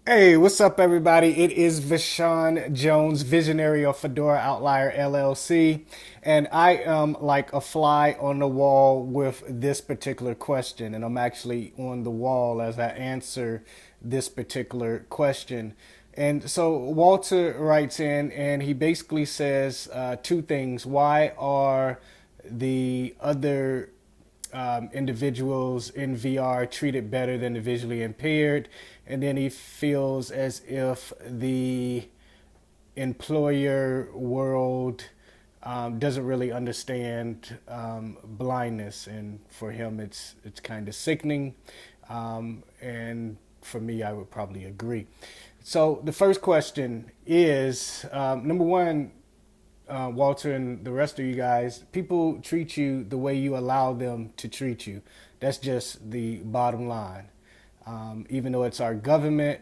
Hey, what's up, everybody? It is Vishawn Jones, visionary of Fedora Outlier LLC, and I am like a fly on the wall with this particular question. And I'm actually on the wall as I answer this particular question. And so Walter writes in, and he basically says two things. Why are the other individuals in VR treated better than the visually impaired? And then he feels as if the employer world doesn't really understand blindness, and for him, it's kind of sickening. And for me, I would probably agree. So the first question is number one, Walter, and the rest of you guys, people treat you the way you allow them to treat you. That's just the bottom line. Even though it's our government,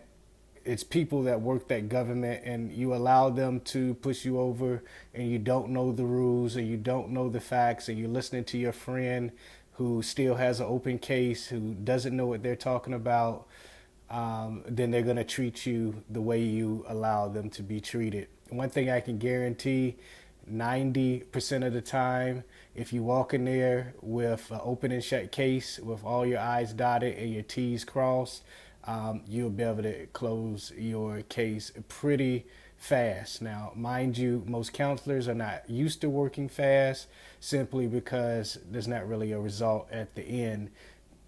it's people that work that government, and you allow them to push you over, and you don't know the rules, and you don't know the facts, and you're listening to your friend who still has an open case, who doesn't know what they're talking about. Then they're going to treat you the way you allow them to be treated. One thing I can guarantee, 90% of the time, if you walk in there with an open and shut case with all your I's dotted and your T's crossed, you'll be able to close your case pretty fast. Now, mind you, most counselors are not used to working fast simply because there's not really a result at the end,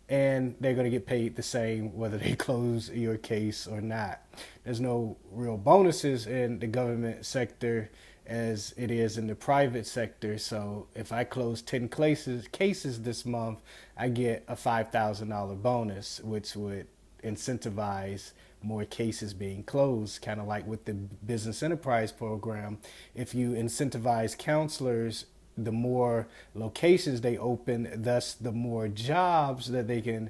and they're going to get paid the same whether they close your case or not. There's no real bonuses in the government sector as it is in the private sector. So if I close 10 cases this month, I get a $5,000 bonus, which would incentivize more cases being closed, kind of like with the business enterprise program. If you incentivize counselors, the more locations they open, thus the more jobs that they can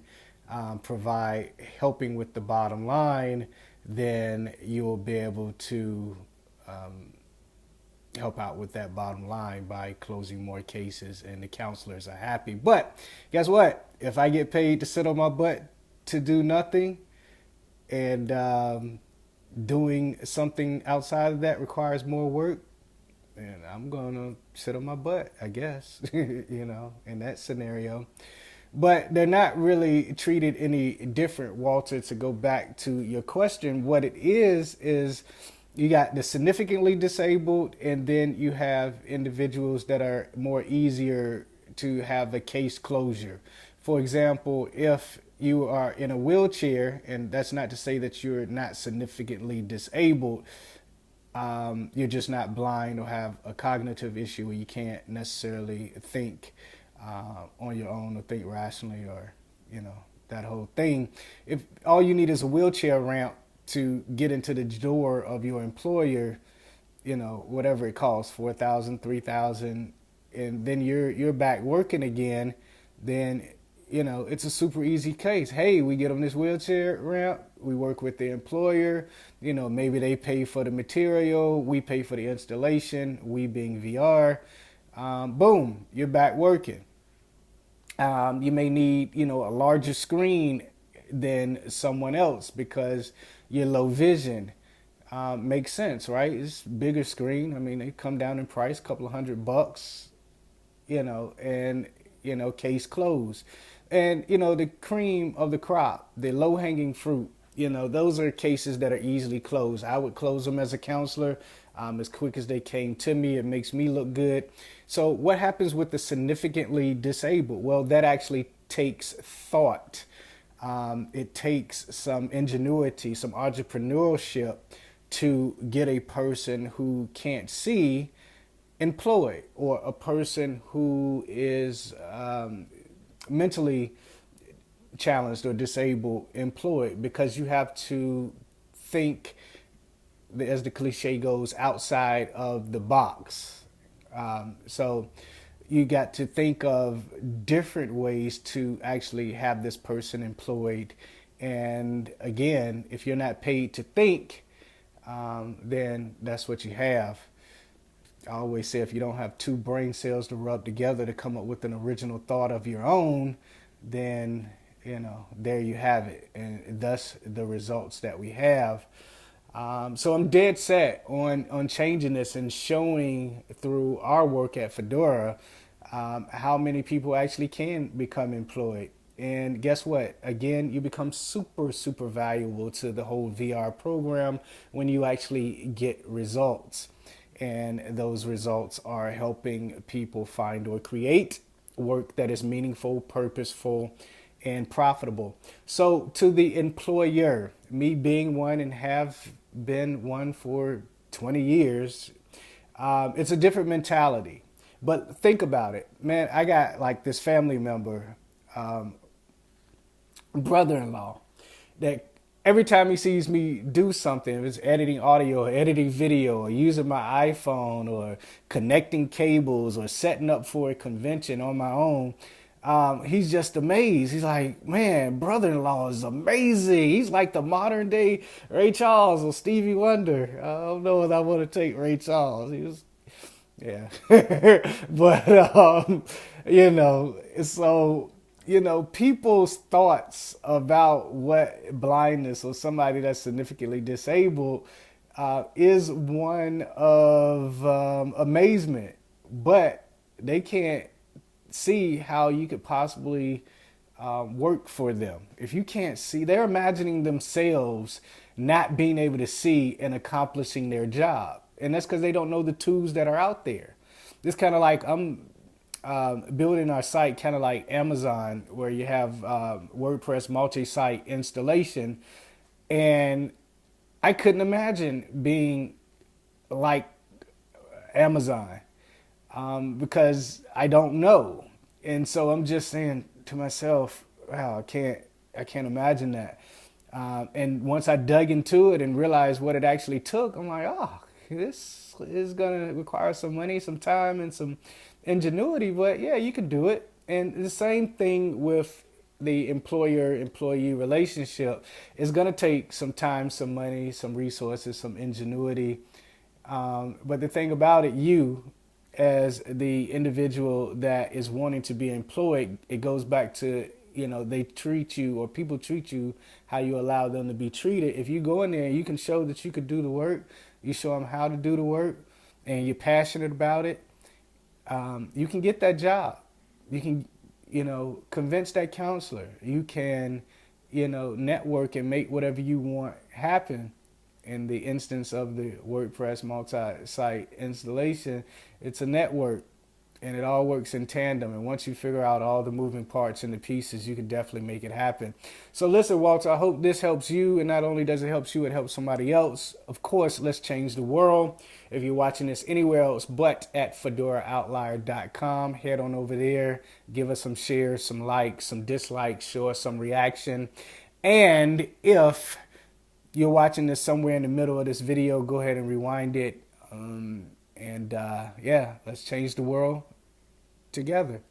provide, helping with the bottom line, then you'll be able to help out with that bottom line by closing more cases, and the counselors are happy. But guess what? If I get paid to sit on my butt to do nothing, and doing something outside of that requires more work, and I'm gonna sit on my butt, I guess, in that scenario. But they're not really treated any different, Walter. To go back to your question, what it is you got the significantly disabled, and then you have individuals that are more easier to have a case closure. For example, if you are in a wheelchair, and that's not to say that you're not significantly disabled, you're just not blind or have a cognitive issue where you can't necessarily think on your own or think rationally, or that whole thing. If all you need is a wheelchair ramp to get into the door of your employer, whatever it costs, 4,000, 3,000, and then you're back working again, then it's a super easy case. Hey, we get them this wheelchair ramp. We work with the employer. Maybe they pay for the material. We pay for the installation. We being VR. Boom, you're back working. You may need, a larger screen than someone else because you're low vision. Makes sense, right? It's bigger screen. I mean, they come down in price, a couple of $100, and case closed. And the cream of the crop, the low hanging fruit, those are cases that are easily closed. I would close them as a counselor as quick as they came to me. It makes me look good. So what happens with the significantly disabled? Well, that actually takes thought. It takes some ingenuity, some entrepreneurship to get a person who can't see employed, or a person who is mentally challenged or disabled employed, because you have to think, as the cliche goes, outside of the box. So you got to think of different ways to actually have this person employed. And again, if you're not paid to think, then that's what you have. I always say, if you don't have two brain cells to rub together to come up with an original thought of your own, then there you have it, and thus the results that we have. So I'm dead set on changing this and showing through our work at Fedora how many people actually can become employed. And guess what? Again, you become super, super valuable to the whole VR program when you actually get results. And those results are helping people find or create work that is meaningful, purposeful, and profitable. So, to the employer, me being one and have been one for 20 years, it's a different mentality. But think about it, man. I got like this family member, brother-in-law, that every time he sees me do something, if it's editing audio or editing video or using my iPhone or connecting cables or setting up for a convention on my own, he's just amazed. He's like, man, brother-in-law is amazing. He's like the modern day Ray Charles or Stevie Wonder. I don't know if I want to take Ray Charles. He was, yeah. But, so people's thoughts about what blindness or somebody that's significantly disabled is one of amazement, but they can't see how you could possibly work for them. If you can't see, they're imagining themselves not being able to see and accomplishing their job. And that's because they don't know the tools that are out there. It's kind of like I'm building our site kind of like Amazon, where you have WordPress multi-site installation. And I couldn't imagine being like Amazon because I don't know. And so I'm just saying to myself, wow, I can't imagine that. And once I dug into it and realized what it actually took, I'm like, oh, this is going to require some money, some time, and some ingenuity, but yeah, you can do it. And the same thing with the employer-employee relationship. Is going to take some time, some money, some resources, some ingenuity. But the thing about it, you as the individual that is wanting to be employed, it goes back to, they treat you, or people treat you how you allow them to be treated. If you go in there and you can show that you could do the work, you show them how to do the work, and you're passionate about it, you can get that job. You can, convince that counselor. You can, network and make whatever you want happen. In the instance of the WordPress multi-site installation, it's a network, and it all works in tandem. And once you figure out all the moving parts and the pieces, you can definitely make it happen. So listen, Walter, I hope this helps you. And not only does it help you, it helps somebody else. Of course, let's change the world. If you're watching this anywhere else but at FedoraOutlier.com, head on over there. Give us some shares, some likes, some dislikes, show us some reaction. And if you're watching this somewhere in the middle of this video, go ahead and rewind it. Yeah, let's change the world together.